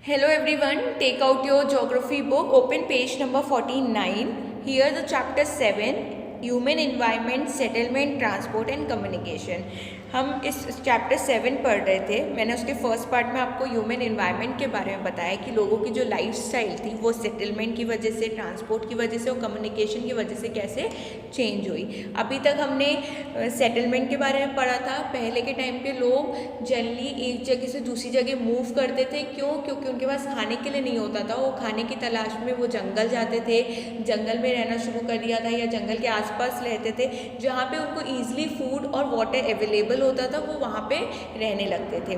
Hello everyone, take out your geography book, open page number 49. Here the chapter 7, Human Environment, Settlement, Transport and Communication. हम इस chapter 7 पढ़ रहे थे। मैंने उसके फर्स्ट पार्ट में आपको ह्यूमन एनवायरनमेंट के बारे में बताया कि लोगों की जो लाइफस्टाइल थी वो सेटलमेंट की वजह से, ट्रांसपोर्ट की वजह से और कम्युनिकेशन की वजह से कैसे चेंज हुई। अभी तक हमने सेटलमेंट के बारे में पढ़ा था। पहले के टाइम पे लोग जनरली एक जगह से दूसरी जगह मूव करते थे। क्योंकि उनके पास खाने के लिए नहीं होता था। वो खाने की तलाश में वो जंगल जाते थे, जंगल में रहना शुरू कर दिया था या जंगल के आसपास रहते थे। जहाँ पे उनको ईजिली फूड और वाटर अवेलेबल होता था वो वहाँ पे रहने लगते थे।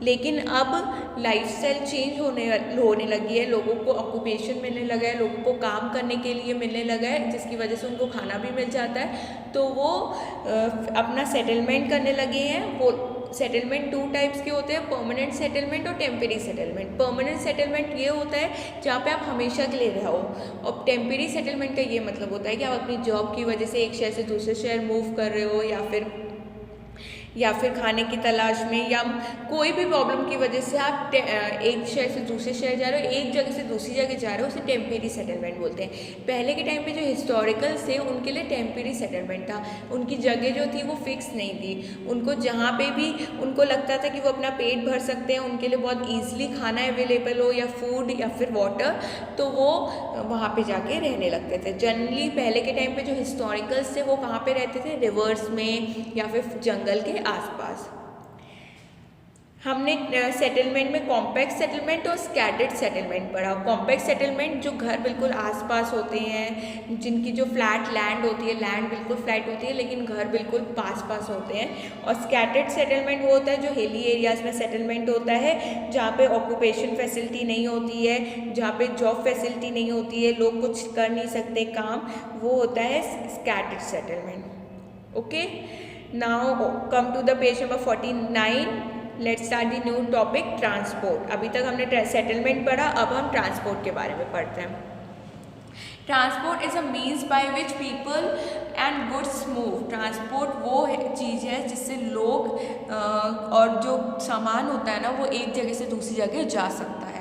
लेकिन अब लाइफस्टाइल चेंज होने लगी है। लोगों को ऑक्यूपेशन मिलने लगा है, लोगों को काम करने के लिए मिलने लगा है, जिसकी वजह से उनको खाना भी मिल जाता है। तो वो अपना सेटलमेंट करने लगे हैं। वो सेटलमेंट टू टाइप्स के होते हैं, परमानेंट सेटलमेंट और टेम्परेरी सेटलमेंट। परमानेंट सेटलमेंट ये होता है जहाँ पे आप हमेशा के लिए रहो, और टेम्परेरी सेटलमेंट का ये मतलब होता है कि आप अपनी जॉब की वजह से एक शहर से दूसरे शहर मूव कर रहे हो, या फिर खाने की तलाश में, या कोई भी प्रॉब्लम की वजह से आप एक शहर से दूसरे शहर जा रहे हो, एक जगह से दूसरी जगह जा रहे हो, उसे टेम्परेरी सेटलमेंट बोलते हैं। पहले के टाइम पे जो हिस्टोरिकल्स थे उनके लिए टेम्परेरी सेटलमेंट था। उनकी जगह जो थी वो फिक्स नहीं थी। उनको जहाँ पे भी उनको लगता था कि वो अपना पेट भर सकते हैं, उनके लिए बहुत ईजिली खाना अवेलेबल हो या फूड या फिर वाटर, तो वो वहाँ पे जाके रहने लगते थे। जनरली पहले के टाइम पे जो हिस्टोरिकल्स थे वो कहाँ पे रहते थे? रिवर्स में या फिर जंगल के आसपास। हमने सेटलमेंट में कॉम्पैक्ट सेटलमेंट और स्कैटर्ड सेटलमेंट पढ़ा। कॉम्पैक्ट सेटलमेंट जो घर बिल्कुल आसपास होते हैं, जिनकी जो फ्लैट लैंड होती है, लैंड बिल्कुल फ्लैट होती है लेकिन घर बिल्कुल पास पास होते हैं। और स्कैटर्ड सेटलमेंट वो होता है जो हिली एरियाज़ में सेटलमेंट होता है, जहाँ पे ऑक्यूपेशन फैसिलिटी नहीं होती है, जहाँ पे जॉब फैसिलिटी नहीं होती है, लोग कुछ कर नहीं सकते काम, वो होता है scattered settlement. Okay, now come to the page number 49। Let's start the new topic, transport. अभी तक हमने सेटलमेंट पढ़ा, अब हम ट्रांसपोर्ट के बारे में पढ़ते हैं। Transport is a means by which people and goods move. Transport वो चीज़ है जिससे लोग और जो सामान होता है ना वो एक जगह से दूसरी जगह जा सकता है।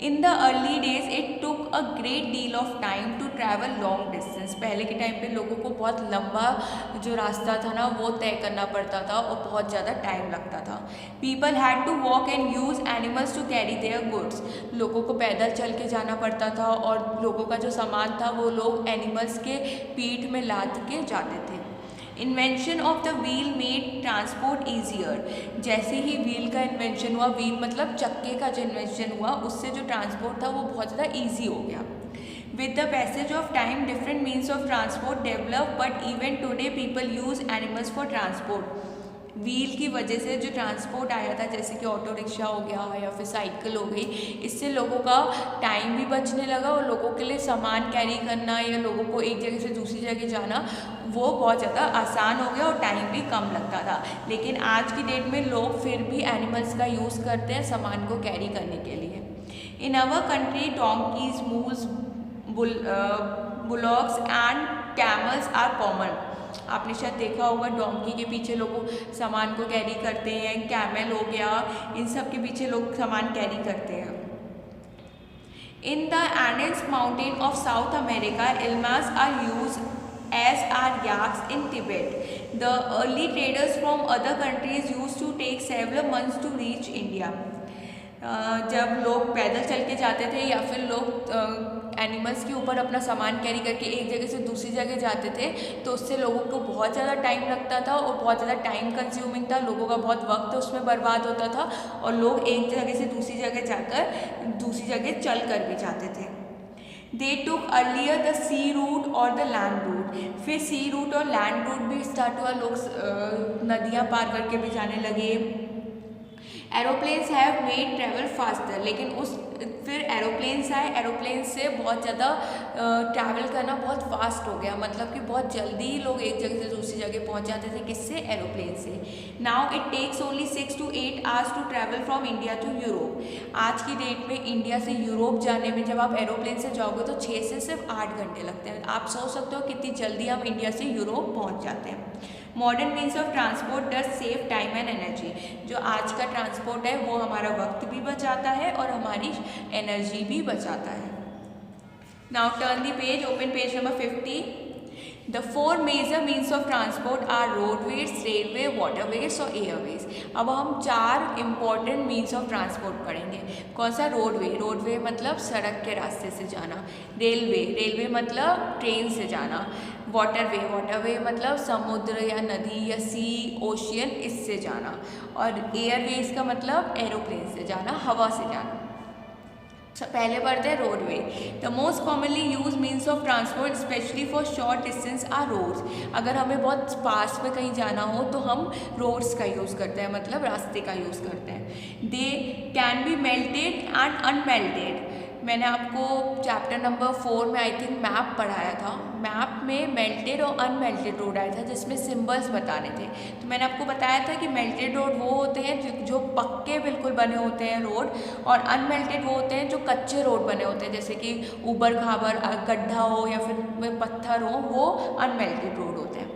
In the early days it took a great deal of time to travel long distance. पहले के टाइम पे लोगों को बहुत लंबा जो रास्ता था ना वो तय करना पड़ता था और बहुत ज़्यादा टाइम लगता था। People had to walk and use animals to carry their goods. लोगों को पैदल चल के जाना पड़ता था और लोगों का जो सामान था वो लोग एनिमल्स के पीठ में लाद के जाते थे। Invention of the wheel made transport easier. जैसे ही व्हील का इन्वेंशन हुआ, व्हील मतलब चक्के का जो इन्वेंशन हुआ, उससे जो ट्रांसपोर्ट था वो बहुत ज़्यादा ईजी हो गया। With the passage of time different means of transport develop, but even today people use animals for transport. Wheel की वजह से जो ट्रांसपोर्ट आया था, जैसे कि ऑटो रिक्शा हो गया या फिर साइकिल हो गई, इससे लोगों का टाइम भी बचने लगा और लोगों के लिए सामान कैरी करना या लोगों को एक जगह से दूसरी जगह जाना वो बहुत ज़्यादा आसान हो गया और टाइम भी कम लगता था। लेकिन आज की डेट में लोग फिर भी एनिमल्स का यूज़ करते हैं सामान को कैरी करने के लिए। In our country donkeys, mules, bullocks and camels are common. आपने शायद देखा होगा डोंकी के पीछे लोग सामान को कैरी करते हैं, कैमल हो गया, इन सब के पीछे लोग सामान कैरी करते हैं। In the Andes mountain of South America llamas are use as are yaks in Tibet. The early traders from other countries used to take several months to reach India. जब लोग पैदल चल के जाते थे या फिर लोग एनिमल्स के ऊपर अपना सामान कैरी करके एक जगह से दूसरी जगह जाते थे, तो उससे लोगों को बहुत ज़्यादा टाइम लगता था और बहुत ज़्यादा टाइम कंज्यूमिंग था। लोगों का बहुत वक्त उसमें बर्बाद होता था और लोग एक जगह से दूसरी जगह जाकर दूसरी जगह चल कर भी जाते थे। They took earlier the sea route और the land route. फिर sea route और land route भी स्टार्ट हुआ, लोग नदियाँ पार करके भी जाने लगे। Aeroplanes have made travel faster, लेकिन फिर एरोप्लेन्स आए, एरोप्लेन से बहुत ज़्यादा ट्रैवल करना बहुत फास्ट हो गया, मतलब कि बहुत जल्दी लोग एक जगह से दूसरी जगह पहुंच जाते थे। किससे? एरोप्लेन से। Now it takes only 6 to 8 hours to travel from India to Europe. आज की डेट में इंडिया से यूरोप जाने में जब आप एरोप्लेन से जाओगे तो 6 से सिर्फ 8 घंटे लगते हैं। आप सोच सकते हो कितनी जल्दी हम इंडिया से यूरोप पहुँच जाते हैं। Modern means of transport does save time and energy. जो आज का ट्रांसपोर्ट है वो हमारा वक्त भी बचाता है और हमारी एनर्जी भी बचाता है। Now turn the page, open page number 50। The four major means of transport are roadways, railway, waterways और airways। अब हम 4 important means of transport पढ़ेंगे। कौन सा? रोडवे। रोडवे मतलब सड़क के रास्ते से जाना। रेलवे। रेलवे मतलब ट्रेन से जाना। वाटरवे। वाटरवे मतलब समुद्र या नदी या सी, ओशियन, इससे जाना। और एयरवेज का मतलब एरोप्लेन से जाना, हवा से जाना। पहले पढ़ते हैं roadway. The most commonly use means of transport specially for short distance are roads. अगर हमें बहुत पास में कहीं जाना हो तो हम रोड्स का यूज़ करते हैं, मतलब रास्ते का यूज़ करते हैं। They can be melted and unmelted. मैंने आपको चैप्टर नंबर 4 में आई थिंक मैप पढ़ाया था। मैप में मेल्टेड और अनमेल्टेड रोड आया था जिसमें सिंबल्स बताने थे। तो मैंने आपको बताया था कि मेल्टेड रोड वो होते हैं जो पक्के बिल्कुल बने होते हैं रोड, और अनमेल्टेड वो होते हैं जो कच्चे रोड बने होते हैं, जैसे कि ऊबड़ खाबड़ गड्ढा हो या फिर पत्थर हो, वो अनमेल्टेड रोड होते हैं।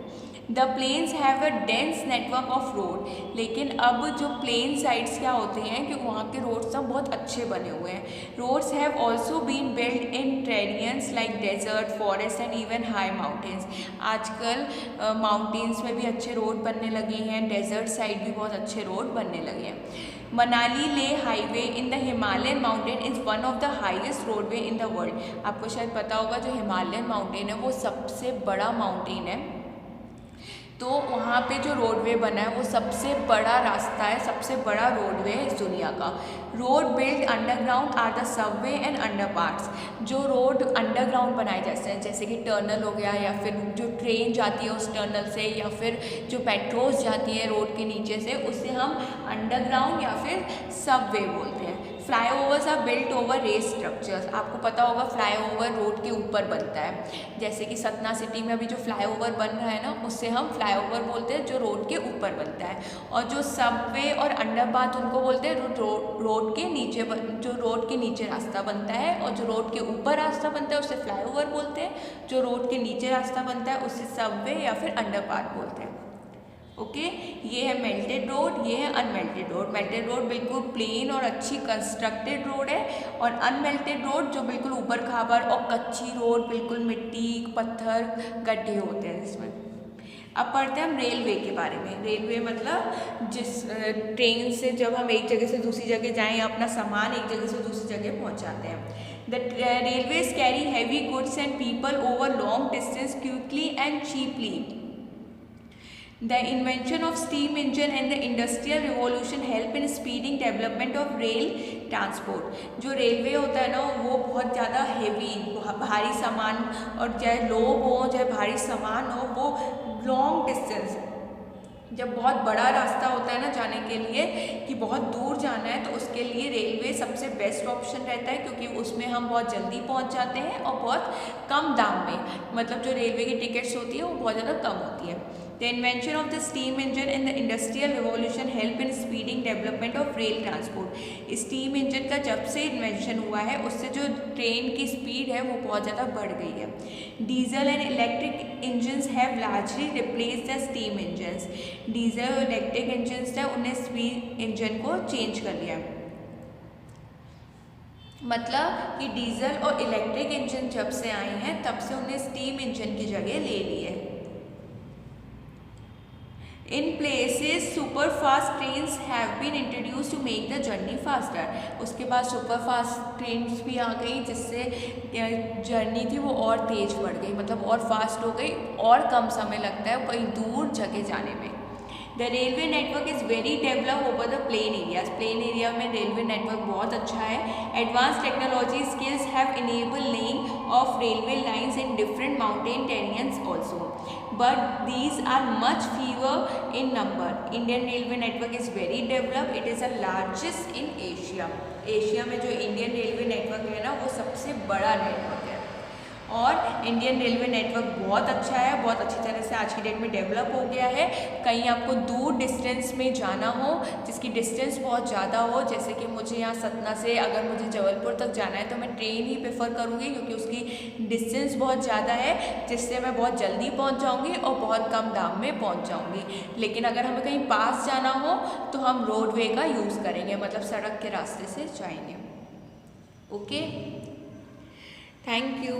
The plains have a dense network of road. लेकिन अब जो प्लेन साइड्स क्या होते हैं कि वहाँ के रोड्स सब बहुत अच्छे बने हुए हैं। Roads have also been build in terrains like desert, forest and even high mountains. आजकल माउंटेन्स में भी अच्छे रोड बनने लगे हैं, डेजर्ट साइड भी बहुत अच्छे रोड बनने लगे हैं। मनाली ले highway in the Himalayan mountain is one of the highest roadway in the world. आपको शायद पता होगा जो हिमालयन माउंटेन है वो सबसे बड़ा माउंटेन है, तो वहाँ पे जो रोडवे बना है वो सबसे बड़ा रास्ता है, सबसे बड़ा रोडवे है इस दुनिया का। Road build underground are the subway and underpasses. जो रोड अंडरग्राउंड बनाए जाते हैं, जैसे कि टनल हो गया, या फिर जो ट्रेन जाती है उस टनल से, या फिर जो मेट्रोज जाती है रोड के नीचे से, उसे हम अंडरग्राउंड या फिर सबवे बोलते हैं। Flyovers are built over rail structures. आपको पता होगा फ्लाईओवर रोड के ऊपर बनता है, जैसे कि सतना सिटी में अभी जो फ्लाईओवर बन रहा है ना, उससे हम फ्लाईओवर बोलते हैं जो रोड के ऊपर बनता है। और जो सबवे और अंडरपाथ उनको बोलते हैं रोड के नीचे, जो रोड के नीचे रास्ता बनता है, और जो रोड के ऊपर रास्ता बनता है उसे फ्लाईओवर बोलते हैं। जो रोड के नीचे रास्ता बनता है उसे सबवे या फिर अंडरपाथ बोलते हैं। ओके, ये है मेल्टेड रोड, ये है अनमेल्टेड रोड। मेल्टेड रोड बिल्कुल प्लेन और अच्छी कंस्ट्रक्टेड रोड है, और अनमेल्टेड रोड जो बिल्कुल ऊबड़ खाबड़ और कच्ची रोड, बिल्कुल मिट्टी, पत्थर, गड्ढे होते हैं इसमें। अब पढ़ते हैं हम रेलवे के बारे में। रेलवे मतलब जिस ट्रेन से जब हम एक जगह से दूसरी जगह जाएं या अपना सामान एक जगह से दूसरी जगह पहुंचाते हैं। The railways carry heavy goods and people over long distance quickly and cheaply. The invention of steam engine and the industrial revolution help in speeding development of rail transport। जो रेलवे होता है ना वो बहुत ज़्यादा हेवी, भारी सामान, और चाहे लोग हो चाहे भारी सामान हो, वो लॉन्ग डिस्टेंस, जब बहुत बड़ा रास्ता होता है ना जाने के लिए कि बहुत दूर जाना है, तो उसके लिए रेलवे सबसे बेस्ट ऑप्शन रहता है, क्योंकि उसमें हम बहुत जल्दी पहुंच जाते हैं और बहुत कम दाम में, मतलब जो रेलवे की टिकट्स होती है वो बहुत ज़्यादा कम होती है। The invention of the steam engine and the industrial revolution help in speeding development of rail transport। Steam engine का जब से इन्वेंशन हुआ है उससे जो ट्रेन की स्पीड है वो बहुत ज़्यादा बढ़ गई है। Diesel and electric engines have largely replace the steam engines. Diesel और इलेक्ट्रिक इंजन्स थे उन्हें स्टीम इंजन को चेंज कर लिया, मतलब कि डीजल और इलेक्ट्रिक इंजन जब से आए हैं तब से उन्हें स्टीम इंजन की जगह ले ली है। In places super fast trains have been introduced to make the journey faster। उसके बाद सुपर फास्ट ट्रेन्स भी आ गई जिससे जर्नी थी वो और तेज़ बढ़ गई, मतलब और फास्ट हो गई, और कम समय लगता है कहीं दूर जगह जाने में। The railway network is very develop over the plain areas. Plain area में रेलवे नेटवर्क बहुत अच्छा है। Advance technology skills have enable laying of railway lines in different mountain terrains also, but these are much fewer in number. Indian railway network is very develop, it is the largest in Asia. Asia में जो Indian railway network है ना वो सबसे बड़ा network है। और Indian railway network बहुत अच्छा है, बहुत अच्छी तरह से आज की डेट में डेवलप हो गया है। कहीं आपको दूर डिस्टेंस में जाना हो, जिसकी डिस्टेंस बहुत ज़्यादा हो, जैसे कि मुझे यहाँ सतना से अगर मुझे जबलपुर तक जाना है तो मैं ट्रेन ही प्रेफर करूँगी, क्योंकि उसकी डिस्टेंस बहुत ज़्यादा है, जिससे मैं बहुत जल्दी पहुँच जाऊँगी और बहुत कम दाम में पहुँच जाऊँगी। लेकिन अगर हमें कहीं पास जाना हो तो हम रोडवे का यूज़ करेंगे, मतलब सड़क के रास्ते से जाएंगे। Okay, thank you.